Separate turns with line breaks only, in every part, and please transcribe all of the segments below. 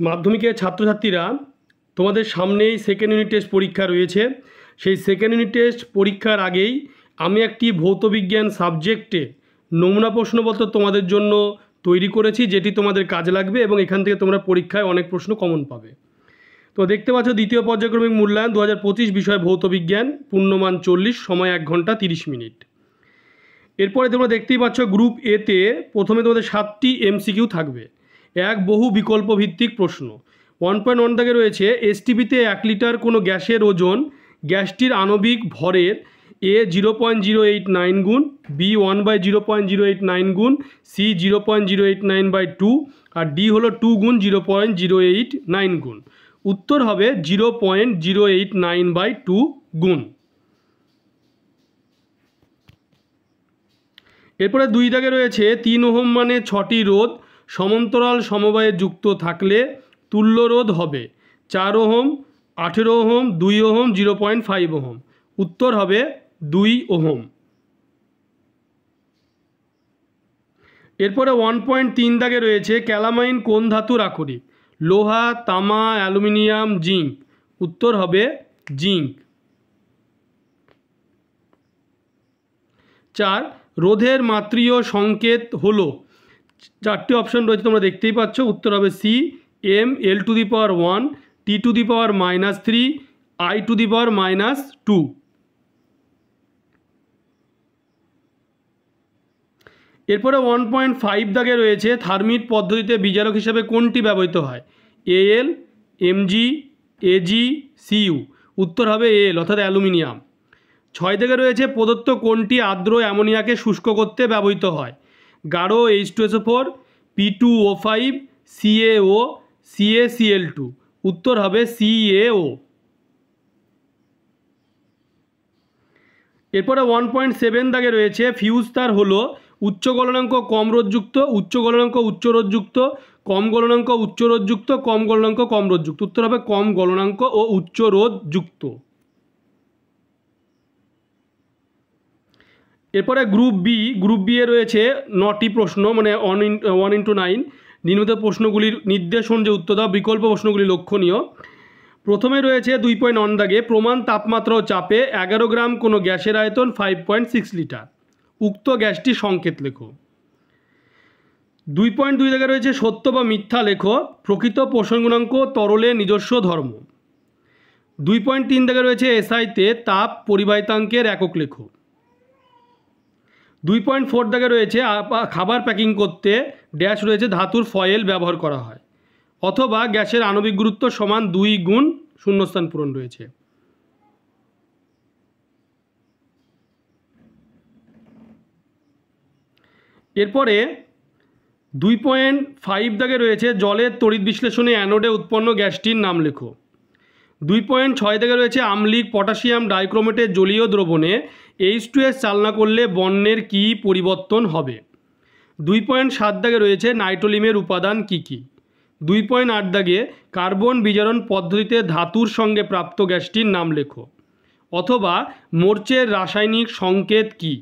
মাধ্যমিকের ছাত্রছাত্রীরা তোমাদের সামনেই সেকেন্ড ইউনিট টেস্ট পরীক্ষা রয়েছে। সেই সেকেন্ড ইউনিট টেস্ট পরীক্ষার আগেই আমি একটি ভৌতবিজ্ঞান সাবজেক্টে নমুনা প্রশ্নপত্র তোমাদের জন্য তৈরি করেছি, যেটি তোমাদের কাজে লাগবে এবং এখান থেকে তোমরা পরীক্ষায় অনেক প্রশ্ন কমন পাবে। তো দেখতে পাচ্ছ দ্বিতীয় পর্যায়ক্রমিক মূল্যায়ন 2025 বিষয় ভৌতবিজ্ঞান, পূর্ণমান 40, সময় 1 ঘন্টা 30 মিনিট। এরপরে তোমরা দেখতেই পাচ্ছ গ্রুপ এতে প্রথমে তোমাদের 7টি এমসিকিউ থাকবে, এক বহু বিকল্প ভিত্তিক প্রশ্ন। 1.1 দাগে রয়েছে এসটিপিতে 1 লিটার কোনো গ্যাসের ওজন গ্যাসটির আণবিক ভরের এ 0.089 গুণ, বি 1/0.089 গুণ, সি 0.089/2 আর ডি হলো 2 গুণ 0.089 গুণ। উত্তর হবে 0.089/2 গুণ। এরপরে 2 দাগে রয়েছে 3 ওহম মানে 6টি রোধ সমান্তরাল সমবায়ে যুক্ত থাকলে তুল্য রোধ হবে 4 ওহম, 18 ওহম, 2 ওহম, 0.5 ওহম। উত্তর হবে 2 ওহম। এরপরে 1.3 দাগে রয়েছে ক্যালামাইন কোন ধাতুর আকরিক? লোহা, তামা, অ্যালুমিনিয়াম, জিঙ্ক। উত্তর হবে জিঙ্ক। 4 রোধের মাত্রীয় সংকেত হলো, 4টি অপশন রয়েছে তোমরা দেখতেই পাচ্ছ। উত্তর হবে C, m l⁻1, t⁻−3, i⁻²। এরপরে 1.5 দাগে রয়েছে থার্মিট পদ্ধতিতে বিজারক হিসাবে কোনটি ব্যবহৃত হয়? AL, MG, AG, CU. উত্তর হবে এএল অর্থাৎ অ্যালুমিনিয়াম। 6 দাগে রয়েছে প্রদত্ত কোনটি আর্দ্র অ্যামোনিয়াকে শুষ্ক করতে ব্যবহৃত হয়? গাঢ় H2SO4, P2O5, CaO, CaCl2। উত্তর হবে CaO। এরপরে 1.7 দাগে রয়েছে ফিউজ তার হলো উচ্চ গলনাঙ্ক কম রোধযুক্ত, উচ্চ গলনাঙ্ক উচ্চ রোধযুক্ত, কম গলনাঙ্ক উচ্চ রোধযুক্ত, কম গলনাঙ্ক কম রোধযুক্ত। উত্তর হবে কম গলনাঙ্ক ও উচ্চ রোধযুক্ত। এরপরে গ্রুপ বি এ রয়েছে 9টি প্রশ্ন, মানে 1x9 নির্মিত প্রশ্নগুলির নির্দেশ অনুযায়ী উত্তর দাও। বিকল্প প্রশ্নগুলি লক্ষণীয়। প্রথমে রয়েছে 2.1 দাগে প্রমাণ তাপমাত্রা ও চাপে 11 গ্রাম কোনো গ্যাসের আয়তন 5.6 লিটার। উক্ত গ্যাসটির সংকেত লেখো। 2.2 দাগে রয়েছে সত্য বা মিথ্যা লেখো, প্রকৃত পোষণ গুণাঙ্ক তরলের নিজস্ব ধর্ম। 2.3 দাগে রয়েছে এসআইতে তাপ পরিবাহিতাঙ্কের একক লেখো। 2.4 দাগে রয়েছে খাবার প্যাকিং করতে ড্যাশ রয়েছে ধাতুর ফয়েল ব্যবহার করা হয়, অথবা গ্যাসের আণবিক গুরুত্ব সমান 2 গুণ শূন্যস্থান পূরণ রয়েছে। এরপরে 2.5 দাগে রয়েছে জলের তড়িৎ বিশ্লেষণে অ্যানোডে উৎপন্ন গ্যাসটির নাম লেখো। 2.6 দাগে রয়েছে আম্লিক পটাশিয়াম ডাইক্রোমেটের জলীয় দ্রবণে H2S চালনা করলে বর্ণের কী পরিবর্তন হবে? 2.7 দাগে রয়েছে নাইট্রোলিমের উপাদান কি কি? 2.8 দাগে কার্বন বিজারণ পদ্ধতিতে ধাতুর সঙ্গে প্রাপ্ত গ্যাসটির নাম লেখো, অথবা মোর্চের রাসায়নিক সংকেত কি?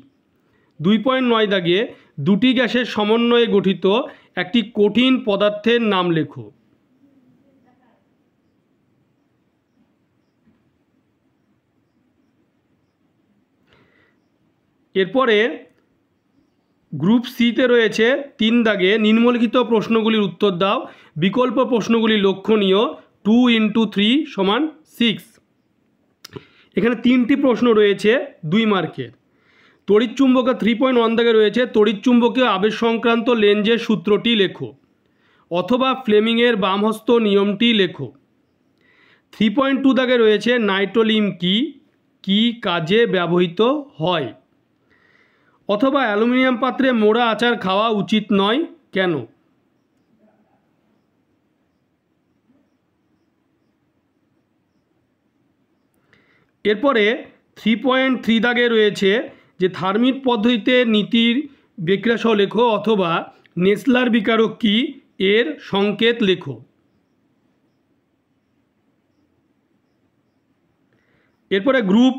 2.9 দাগে দুটি গ্যাসের সমন্বয়ে গঠিত একটি কঠিন পদার্থের নাম লেখো। এরপরে গ্রুপ সিতে রয়েছে 3 দাগে নিম্নলিখিত প্রশ্নগুলির উত্তর দাও। বিকল্প প্রশ্নগুলি লক্ষণীয়। 2 × 3 = 6। এখানে 3টি প্রশ্ন রয়েছে 2 মার্কের। তড়িৎচুম্বকের 3.1 দাগে রয়েছে তড়িৎচুম্বকীয় আবেশ সংক্রান্ত লেন্জের সূত্রটি লেখো, অথবা ফ্লেমিংয়ের বামহস্ত নিয়মটি লেখো। 3.2 দাগে রয়েছে নাইট্রোলিম কি কাজে ব্যবহৃত হয়, অথবা অ্যালুমিনিয়াম পাত্রে মোড়া আচার খাওয়া উচিত নয় কেন? এরপরে 3.3 দাগে রয়েছে যে থার্মিট পদ্ধতিতে নীতির বিক্রিয়াসহ লেখো, অথবা নেসলার বিকারক কি এর সংকেত লেখো। এরপরে গ্রুপ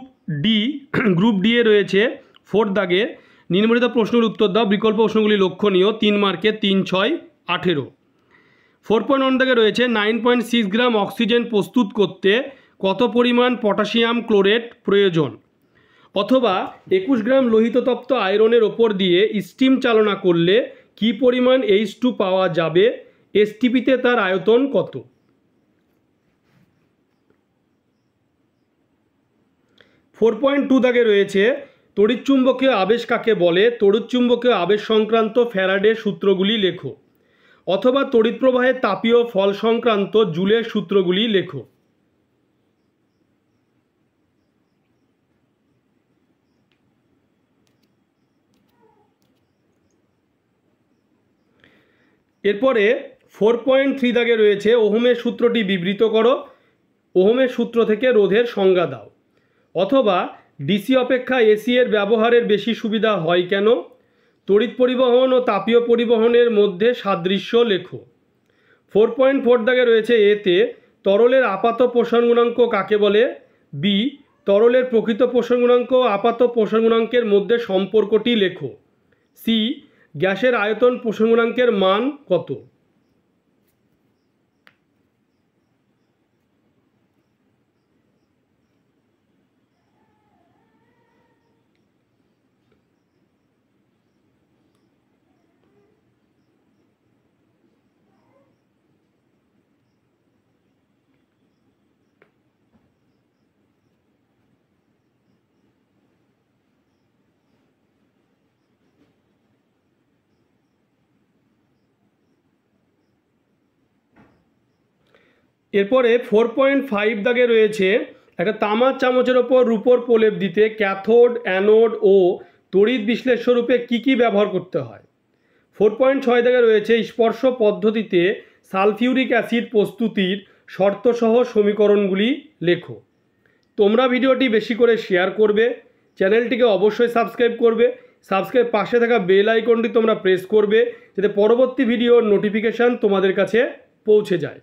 ডি এ রয়েছে 4 দাগে নিম্নলিখিত প্রশ্নের উত্তর দাও। বিকল্প প্রশ্নগুলি লক্ষণীয়। 3 মার্কের 3, 6, 18। 4.1 দাগে রয়েছে 9.6 গ্রাম অক্সিজেন প্রস্তুত করতে কত পরিমাণ পটাশিয়াম ক্লোরেট প্রয়োজন, অথবা 21 গ্রাম লোহিত তপ্ত আয়রনের ওপর দিয়ে স্টিম চালনা করলে কি পরিমাণ H2 পাওয়া যাবে, এসটিপিতে তার আয়তন কত। 4.2 দাগে রয়েছে তড়িৎচুম্বকীয় আবেশ কাকে বলে, তড়িৎচুম্বকীয় আবেশ সংক্রান্ত ফ্যারাডে সূত্রগুলি লেখো, অথবা তড়িৎ প্রবাহের তাপীয় ফল সংক্রান্ত জুলের সূত্রগুলি লেখো। এরপরে 4.3 দাগে রয়েছে ওহমের সূত্রটি বিবৃত করো, ওহমের সূত্র থেকে রোধের সংজ্ঞা দাও, অথবা ডিসি অপেক্ষা এসি এর ব্যবহারের বেশি সুবিধা হয় কেন, তড়িৎ পরিবহন ও তাপীয় পরিবহনের মধ্যে সাদৃশ্য লেখো। 4.4 দাগে রয়েছে এতে তরলের আপাত পোষণ গুণাঙ্ক কাকে বলে, বি তরলের প্রকৃত পোষণ গুণাঙ্ক ও আপাত পোষণ গুণাঙ্কের মধ্যে সম্পর্কটি লেখো, সি গ্যাসের আয়তন পোষণ গুণাঙ্কের মান কত। এরপরে 4.5 দাগে রয়েছে একটা তামার চামচের ওপর রূপোর প্রলেপ দিতে ক্যাথোড, অ্যানোড ও তড়িৎ বিশ্লেষ্য রূপে কী কী ব্যবহার করতে হয়। 4.6 দাগে রয়েছে স্পর্শ পদ্ধতিতে সালফিউরিক অ্যাসিড প্রস্তুতির শর্তসহ সমীকরণগুলি লেখো। তোমরা ভিডিওটি বেশি করে শেয়ার করবে, চ্যানেলটিকে অবশ্যই সাবস্ক্রাইব করবে, সাবস্ক্রাইব পাশে থাকা বেল আইকনটি তোমরা প্রেস করবে যাতে পরবর্তী ভিডিওর নোটিফিকেশান তোমাদের কাছে পৌঁছে যায়।